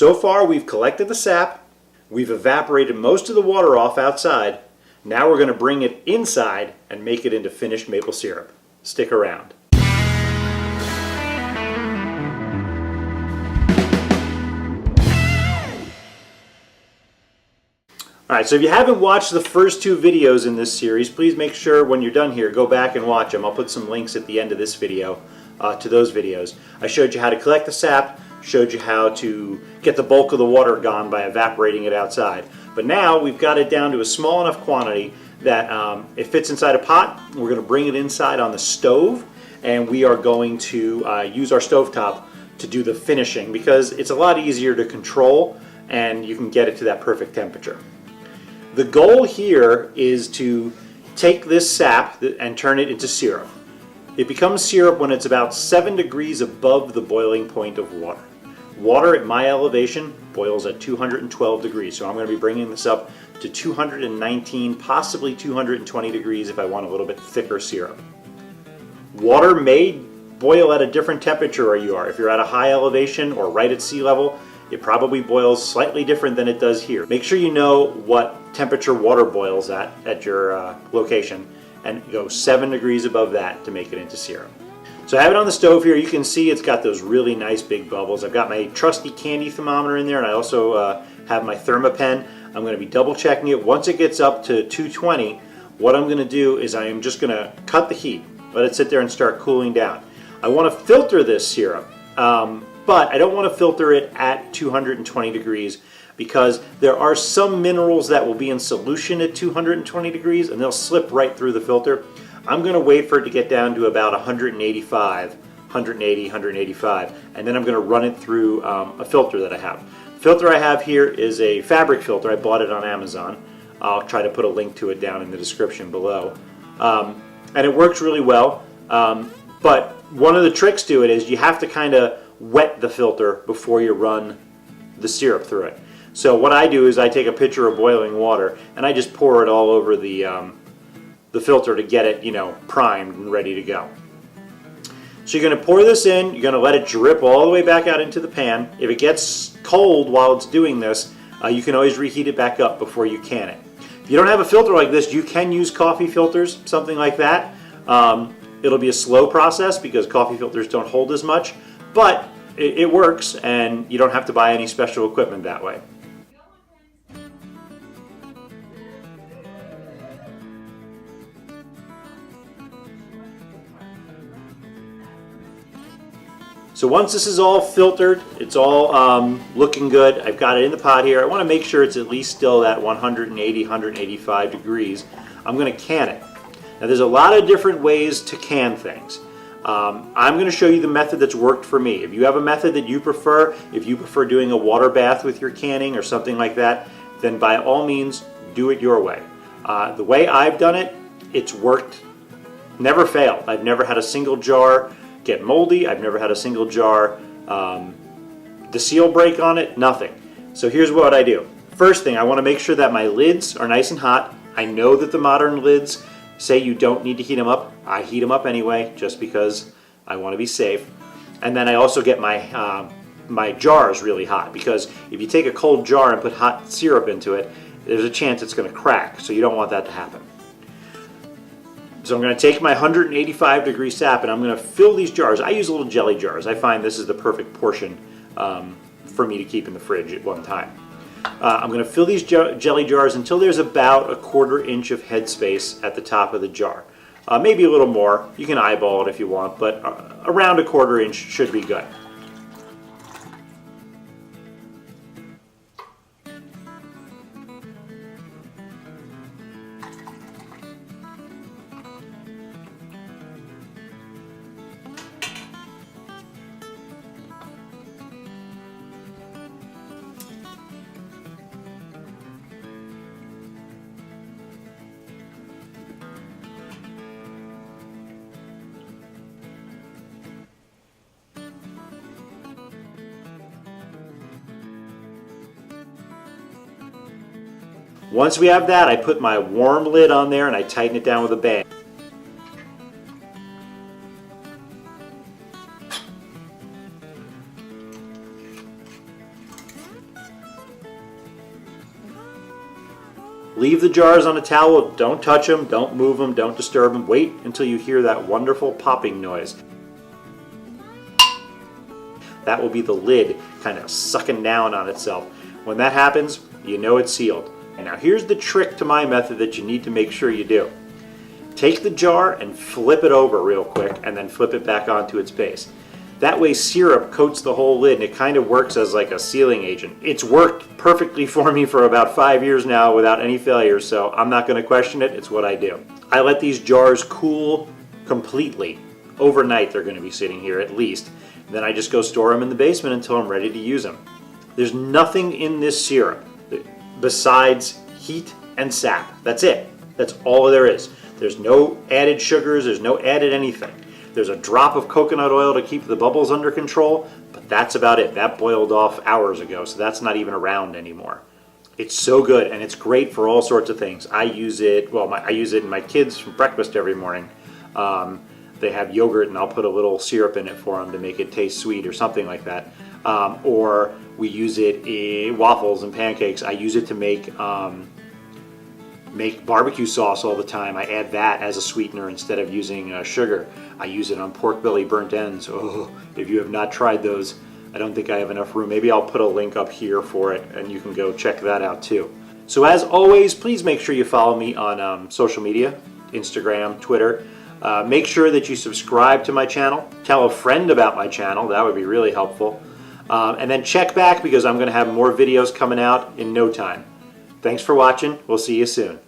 So far we've collected the sap, we've evaporated most of the water off outside. Now we're going to bring it inside and make it into finished maple syrup. Stick around. Alright, so if you haven't watched the first two videos in this series, please make sure when you're done here, go back and watch them. I'll put some links at the end of this video to those videos. I showed you how to collect the sap, showed you how to get the bulk of the water gone by evaporating it outside. But now we've got it down to a small enough quantity that it fits inside a pot. We're going to bring it inside on the stove, and we are going to use our stovetop to do the finishing because it's a lot easier to control and you can get it to that perfect temperature. The goal here is to take this sap and turn it into syrup. It becomes syrup when it's about 7 degrees above the boiling point of water. Water at my elevation boils at 212 degrees, so I'm going to be bringing this up to 219, possibly 220 degrees if I want a little bit thicker syrup. Water may boil at a different temperature where you are. If you're at a high elevation or right at sea level, it probably boils slightly different than it does here. Make sure you know what temperature water boils at your location and go 7 degrees above that to make it into syrup. So I have it on the stove here. You can see it's got those really nice big bubbles. I've got my trusty candy thermometer in there, and I also have my Thermapen. I'm going to be double checking it. Once it gets up to 220, what I'm going to do is I am just going to cut the heat, let it sit there and start cooling down. I want to filter this syrup. But I don't want to filter it at 220 degrees because there are some minerals that will be in solution at 220 degrees and they'll slip right through the filter. I'm going to wait for it to get down to about 185, 180, 185, and then I'm going to run it through a filter that I have. The filter I have here is a fabric filter. I bought it on Amazon. I'll try to put a link to it down in the description below. And it works really well, but one of the tricks to it is you have to kind of wet the filter before you run the syrup through it. So what I do is I take a pitcher of boiling water and I just pour it all over the filter to get it, primed and ready to go. So you're going to pour this in, you're going to let it drip all the way back out into the pan. If it gets cold while it's doing this, you can always reheat it back up before you can it. If you don't have a filter like this, you can use coffee filters, something like that. It'll be a slow process because coffee filters don't hold as much, but it works and you don't have to buy any special equipment that way. So once this is all filtered, it's all looking good. I've got it in the pot here. I want to make sure it's at least still at 180, 185 degrees. I'm going to can it. Now there's a lot of different ways to can things. I'm going to show you the method that's worked for me. If you have a method that you prefer, if you prefer doing a water bath with your canning or something like that, then by all means do it your way. The way I've done it, it's worked, never failed. I've never had a single jar get moldy. I've never had a single jar the seal break on it, nothing. So here's what I do. First thing, I want to make sure that my lids are nice and hot. I know that the modern lids say you don't need to heat them up. I heat them up anyway just because I want to be safe. And then I also get my my jars really hot because if you take a cold jar and put hot syrup into it, there's a chance it's going to crack, so you don't want that to happen. So I'm going to take my 185 degree sap and I'm going to fill these jars. I use little jelly jars. I find this is the perfect portion for me to keep in the fridge at one time. I'm going to fill these jelly jars until there's about a 1/4 inch of headspace at the top of the jar. Maybe a little more. You can eyeball it if you want, but around a 1/4 inch should be good. Once we have that, I put my warm lid on there and I tighten it down with a band. Leave the jars on a towel, don't touch them, don't move them, don't disturb them. Wait until you hear that wonderful popping noise. That will be the lid kind of sucking down on itself. When that happens, you know it's sealed. And now here's the trick to my method that you need to make sure you do. Take the jar and flip it over real quick and then flip it back onto its base. That way syrup coats the whole lid and it kind of works as like a sealing agent. It's worked perfectly for me for about 5 years now without any failures, so I'm not going to question it. It's what I do. I let these jars cool completely. Overnight they're going to be sitting here at least. Then I just go store them in the basement until I'm ready to use them. There's nothing in this syrup besides heat and sap. That's it. That's all there is. There's no added sugars, there's no added anything. There's a drop of coconut oil to keep the bubbles under control, but that's about it. That boiled off hours ago, so that's not even around anymore. It's so good, and it's great for all sorts of things. I use it, I use it in my kids for breakfast every morning. They have yogurt, and I'll put a little syrup in it for them to make it taste sweet or something like that. Or we use it in waffles and pancakes. I use it to make barbecue sauce all the time. I add that as a sweetener instead of using sugar. I use it on pork belly burnt ends. Oh, if you have not tried those, I don't think I have enough room. Maybe I'll put a link up here for it and you can go check that out too. So as always, please make sure you follow me on social media, Instagram, Twitter. Make sure that you subscribe to my channel. Tell a friend about my channel. That would be really helpful. And then check back because I'm going to have more videos coming out in no time. Thanks for watching. We'll see you soon.